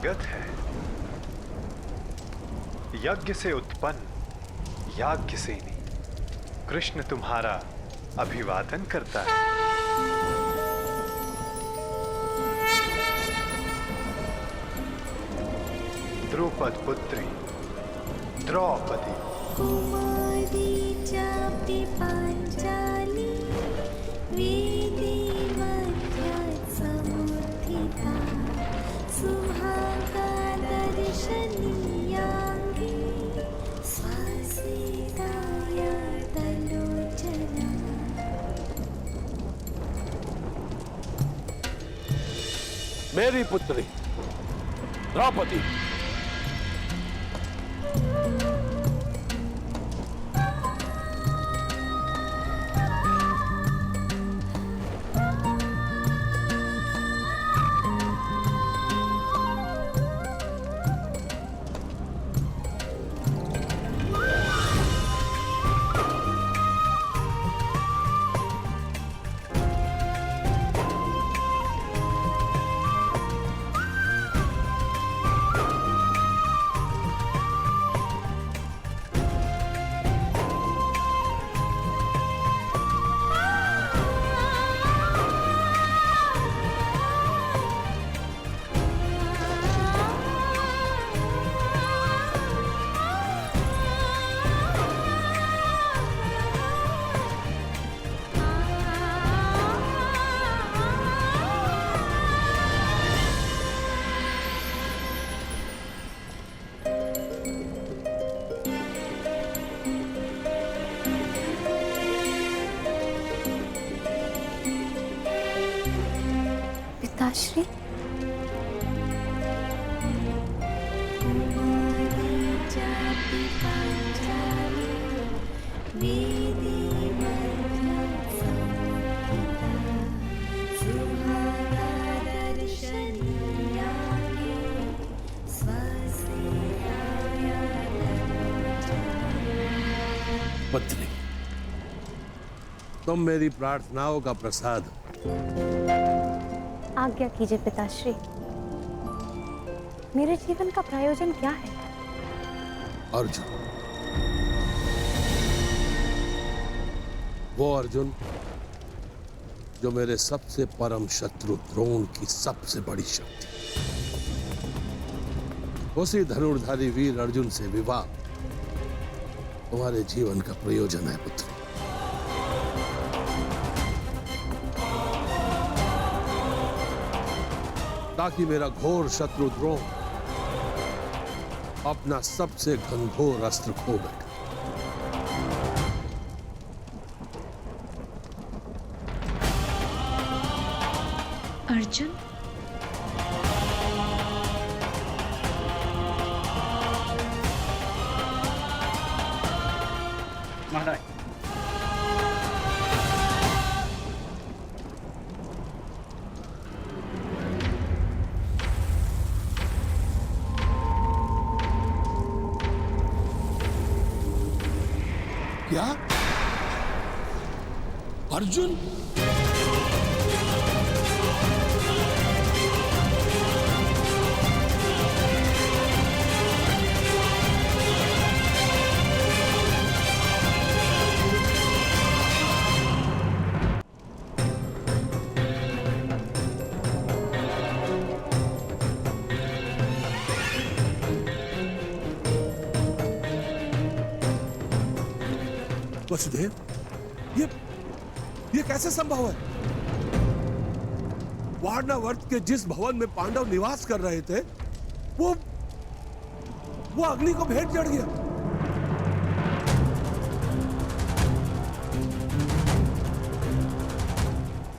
स्वागत है। यज्ञ से उत्पन्न याज्ञसेनी कृष्ण तुम्हारा अभिवादन करता है। द्रुपद पुत्री द्रौपदी, कुमारी चापि पांचाली वेदी मध्य समुत्थिता सुहागा दर्शनीयांगी स्वसीताय तलोचना। मेरी पुत्री द्रौपदी, पिताश्री, पुत्री, तुम मेरी प्रार्थनाओं का प्रसाद हो। आज्ञा कीजिए पिताश्री, मेरे जीवन का प्रयोजन क्या है? अर्जुन, वो अर्जुन जो मेरे सबसे परम शत्रु द्रोण की सबसे बड़ी शक्ति, उसी धनुर्धारी वीर अर्जुन से विवाह तुम्हारे जीवन का प्रयोजन है पुत्र। ताकि मेरा घोर शत्रु द्रोण अपना सबसे घनघोर अस्त्र खो बैठे। अर्जुन, महाराज, क्या अर्जुन? वसुदेव, ये कैसे संभव है? वारणावर्त के जिस भवन में पांडव निवास कर रहे थे, वो अग्नि को भेंट चढ़ गया।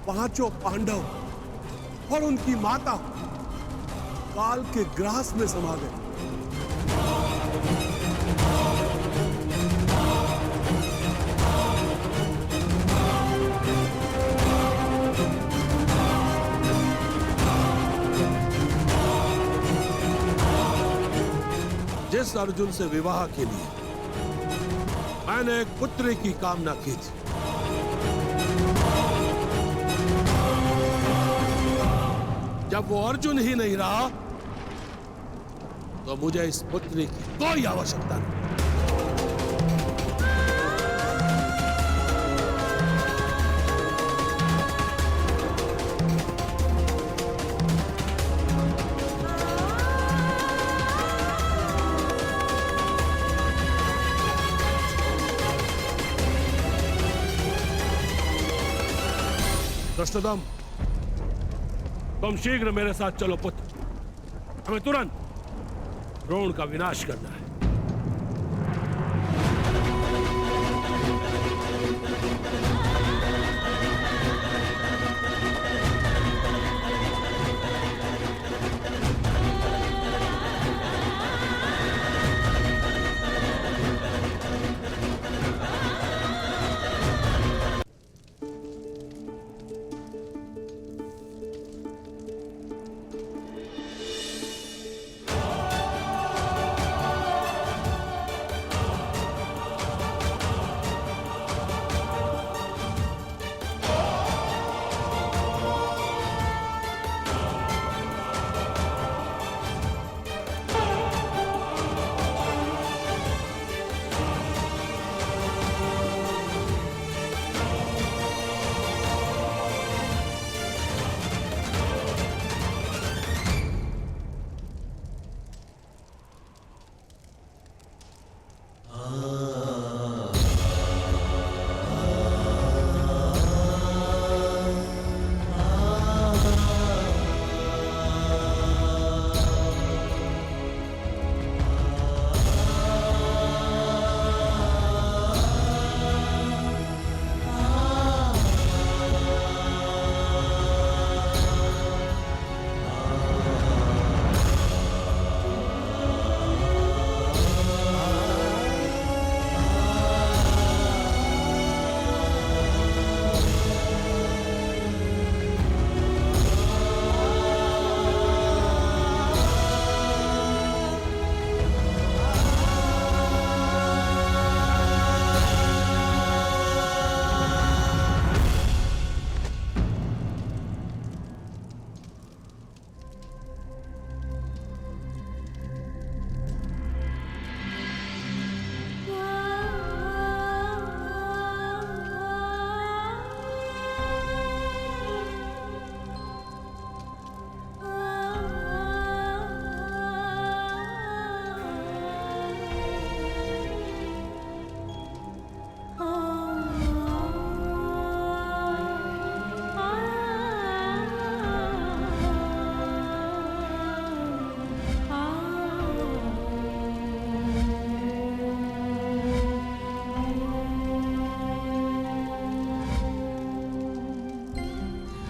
पांचों पांडव और उनकी माता काल के ग्रास में समा गए। जिस अर्जुन से विवाह के लिए मैंने एक पुत्री की कामना की थी, जब वो अर्जुन ही नहीं रहा तो मुझे इस पुत्री की कोई आवश्यकता नहीं। कृष्णदम, तुम शीघ्र मेरे साथ चलो पुत्र। हमें तुरंत द्रोण का विनाश करना है।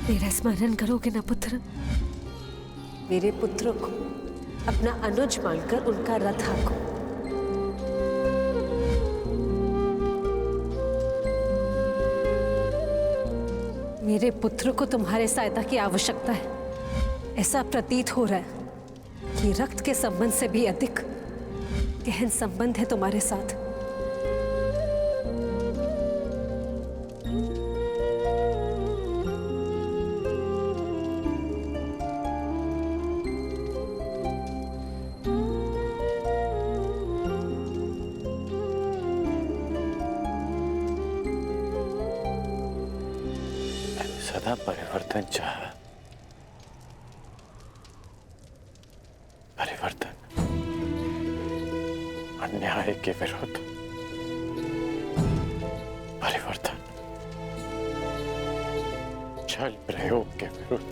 मेरा स्मरण करोगे ना पुत्र? मेरे पुत्र को अपना अनुज मानकर उनका रथ हाँको। मेरे पुत्र को तुम्हारे सहायता की आवश्यकता है। ऐसा प्रतीत हो रहा है कि रक्त के संबंध से भी अधिक गहन संबंध है तुम्हारे साथ। सदा परिवर्तन चाहा, परिवर्तन अन्याय के विरुद्ध, परिवर्तन छल प्रयोग के विरुद्ध।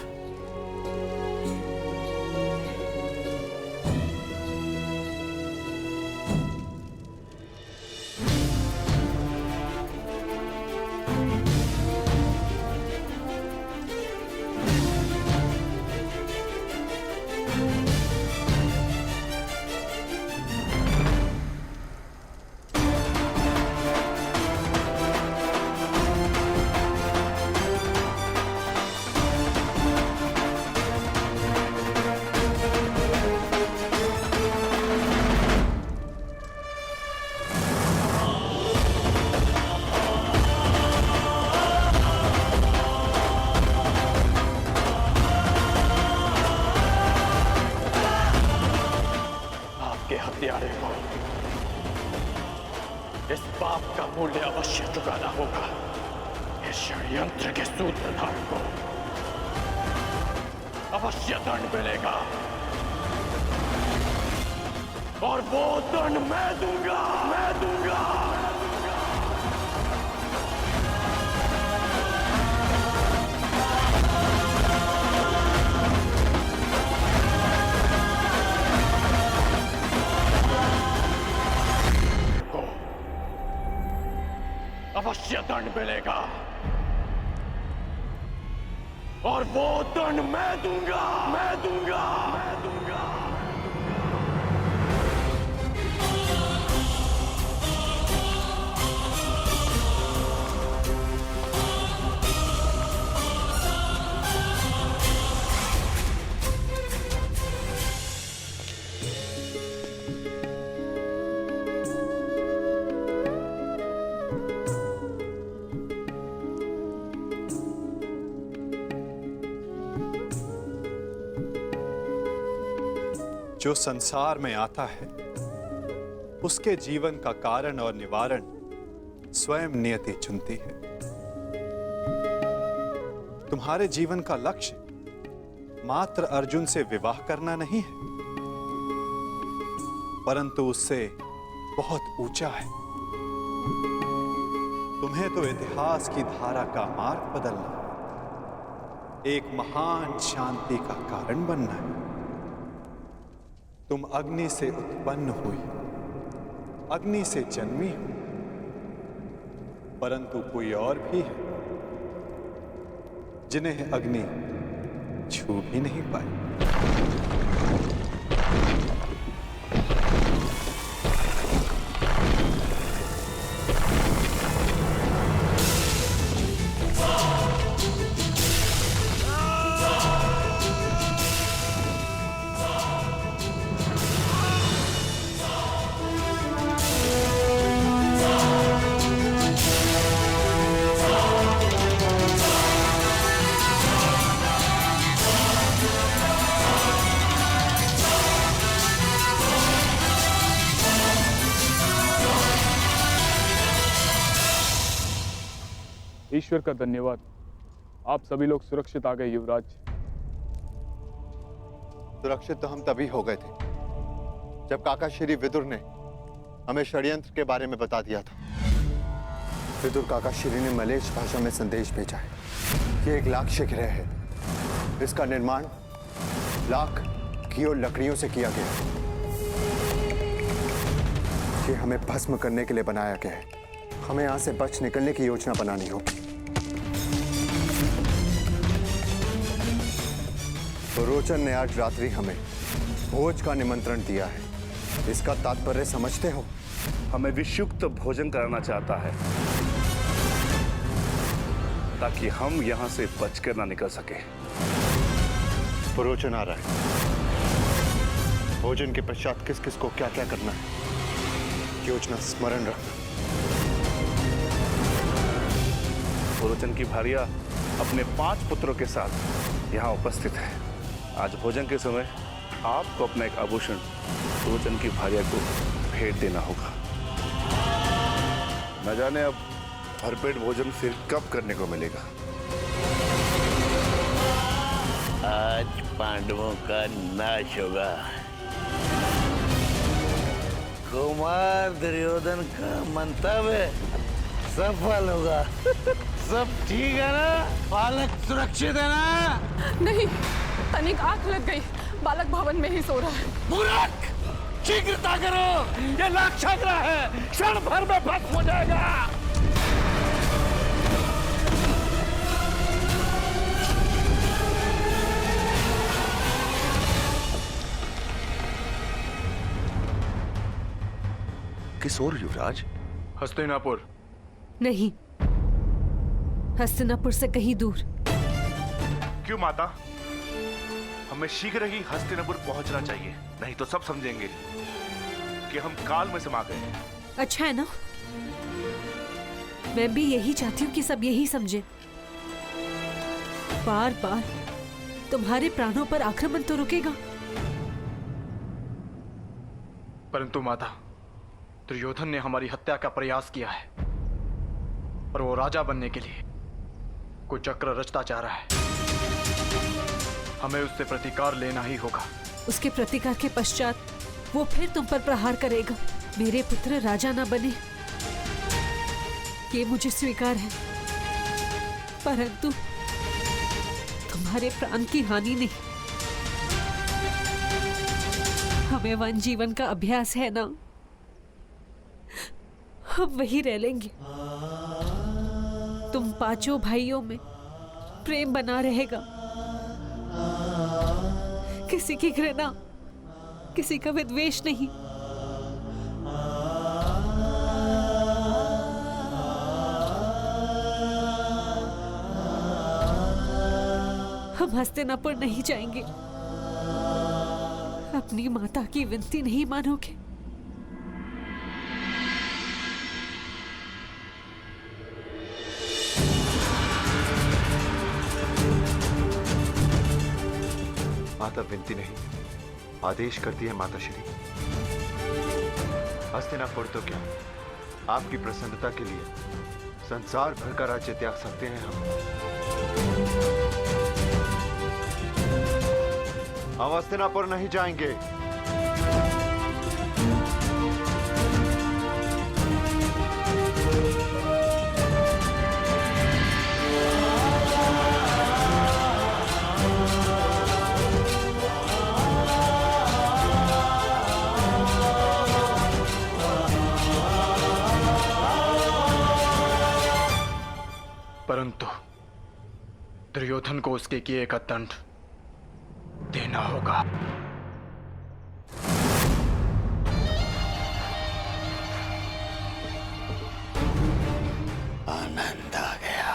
चुकाना होगा इस षड्यंत्र के सूत्रधार को। अवश्य दंड मिलेगा और वो दंड मैं दूंगा, मैं दूंगा। अवश्य दंड मिलेगा और वो दंड मैं दूंगा, मैं दूंगा, मैं दूंगा। जो संसार में आता है उसके जीवन का कारण और निवारण स्वयं नियति चुनती है। तुम्हारे जीवन का लक्ष्य मात्र अर्जुन से विवाह करना नहीं है, परंतु उससे बहुत ऊंचा है। तुम्हें तो इतिहास की धारा का मार्ग बदलना, एक महान शांति का कारण बनना है। तुम अग्नि से उत्पन्न हुई, अग्नि से जन्मी हो, परंतु कोई और भी है जिन्हें अग्नि छू भी नहीं पाई। ईश्वर का धन्यवाद, आप सभी लोग सुरक्षित आ गए युवराज। सुरक्षित तो हम तभी हो गए थे जब काका श्री विदुर ने हमें षड्यंत्र के बारे में बता दिया था। विदुर काका श्री ने मलेच्छ भाषा में संदेश भेजा है। ये एक लाक्ष्य ग्रह है। इसका निर्माण लाख घी और लकड़ियों से किया गया है। ये हमें भस्म करने के लिए बनाया गया है। हमें यहां से बच निकलने की योजना बनानी होगी। रोचन ने आज रात्रि हमें भोज का निमंत्रण दिया है। इसका तात्पर्य समझते हो? हमें विषयुक्त भोजन कराना चाहता है ताकि हम यहां से बचकर ना निकल सके। रोचन आ रहा है। भोजन के पश्चात किस किस को क्या क्या करना है, योजना स्मरण रखना। रोचन की भारिया अपने 5 पुत्रों के साथ यहाँ उपस्थित है। आज भोजन के समय आपको अपना एक आभूषण रोचन की भारिया को भेंट देना होगा। न जाने अब भरपेट भोजन फिर कब करने को मिलेगा। आज पांडवों का नाश होगा। कुमार दुर्योधन का मंतव्य सफल होगा। सब ठीक है ना? बालक सुरक्षित है ना? नहीं, तनिक आंख लग गई। बालक भवन में ही सो रहा है। मूर्ख! शीघ्रता करो, ये लाक्षाग्रह है, क्षण भर में भस्म हो जाएगा। किस ओर युवराज? हस्तिनापुर। नहीं, हस्तिनापुर से कहीं दूर। क्यों माता? हमें शीघ्र ही हस्तिनापुर पहुंचना चाहिए, नहीं तो सब समझेंगे कि हम काल में समा गए। अच्छा है ना? मैं भी यही चाहती हूँ कि सब यही समझे। बार बार तुम्हारे प्राणों पर आक्रमण तो रुकेगा। परंतु माता, दुर्योधन ने हमारी हत्या का प्रयास किया है। और वो राजा बनने के लिए कोई चक्र रचता जा रहा है। हमें उससे प्रतिकार लेना ही होगा। उसके प्रतिकार के पश्चात वो फिर तुम पर प्रहार करेगा। मेरे पुत्र राजा ना बने ये मुझे स्वीकार है, परंतु तुम्हारे प्राण की हानि नहीं। हमें वन जीवन का अभ्यास है ना, हम वही रह लेंगे। तुम पांचों भाइयों में प्रेम बना रहेगा, किसी की घृणा, किसी का विद्वेष नहीं। हम हस्तिनापुर नहीं जाएंगे। अपनी माता की विनती नहीं मानोगे? माता विनती नहीं, आदेश करती है माता श्री। हस्तिनापुर तो क्या, आपकी प्रसन्नता के लिए संसार भर का राज्य त्याग सकते हैं हम हस्तिनापुर नहीं जाएंगे। परंतु दुर्योधन को उसके किए का दंड देना होगा। आनंद आ गया,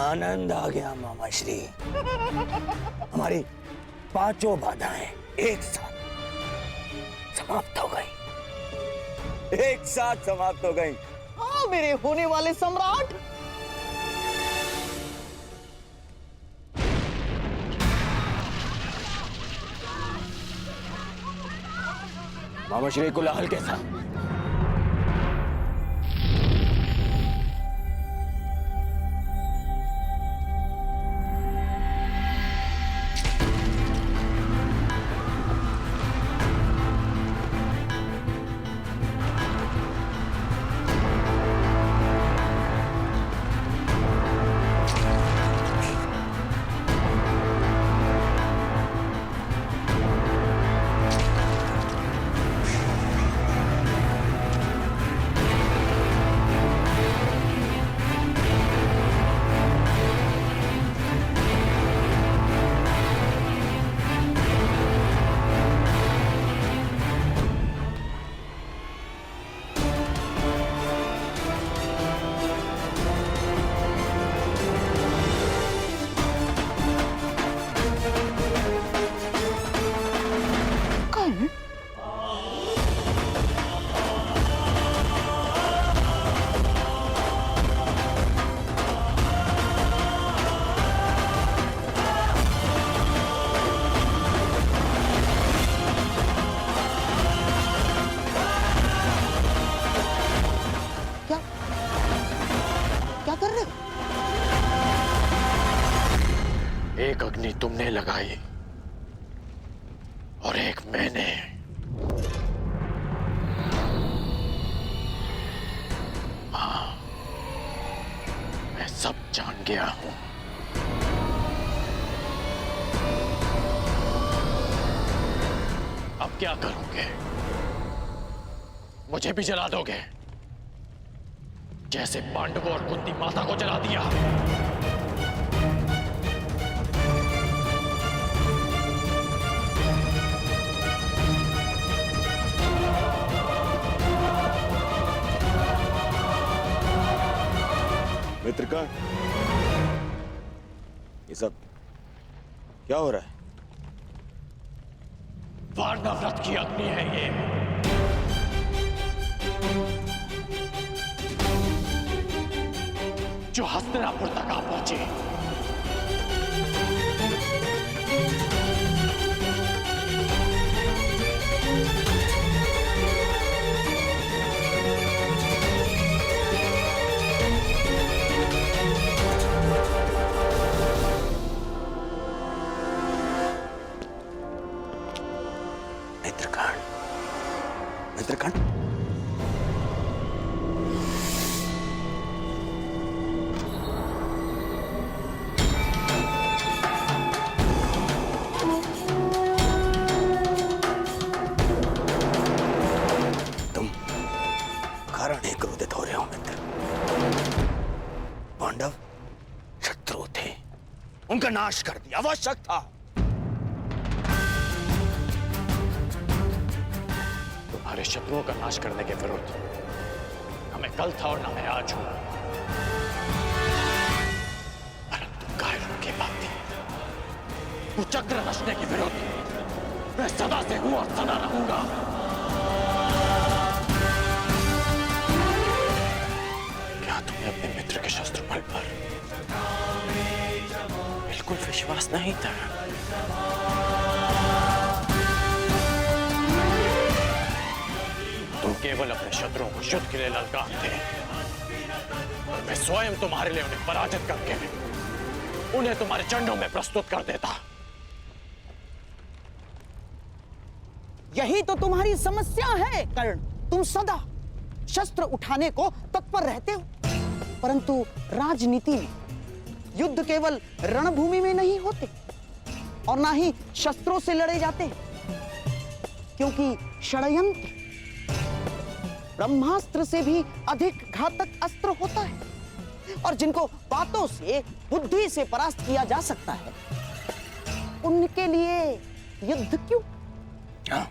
आनंद आ गया मामा श्री। हमारी पांचों बाधाएं एक साथ समाप्त हो गई, एक साथ समाप्त हो गई। हाँ मेरे होने वाले सम्राट। मामा श्री कोलाहल कैसा? एक अग्नि तुमने लगाई और एक मैंने। हाँ, मैं सब जान गया हूं। अब क्या करोगे? मुझे भी जला दोगे जैसे पांडवों और कुंती माता को जला दिया? मित्रगण, ये सब क्या हो रहा है? वारणा व्रत की अग्नि है ये। जो हस्तिनापुर तक आ पहुंची। पांडव शत्रु थे, उनका नाश कर दिया आवश्यक था। तुम्हारे शत्रुओं का नाश करने के विरुद्ध न मैं कल था और न मैं आज हूं, परंतु कायरों के बातें कुचक्र रचने के विरुद्ध मैं सदा से हूं और सदा रहूंगा। क्या तुम्हें अपने मित्र के शस्त्र बल पर बिल्कुल विश्वास नहीं था? तुम केवल अपने शत्रुओं को युद्ध के लिए ललकारते, और मैं स्वयं तुम्हारे लिए उन्हें पराजित करके उन्हें तुम्हारे चंडों में प्रस्तुत कर देता। यही तो तुम्हारी समस्या है कर्ण। तुम सदा शस्त्र उठाने को तत्पर रहते हो, परंतु राजनीति में युद्ध केवल रणभूमि में नहीं होते और ना ही शस्त्रों से लड़े जाते, क्योंकि षड्यंत्र ब्रह्मास्त्र से भी अधिक घातक अस्त्र होता है, और जिनको बातों से बुद्धि से परास्त किया जा सकता है, उनके लिए युद्ध क्यों? हाँ,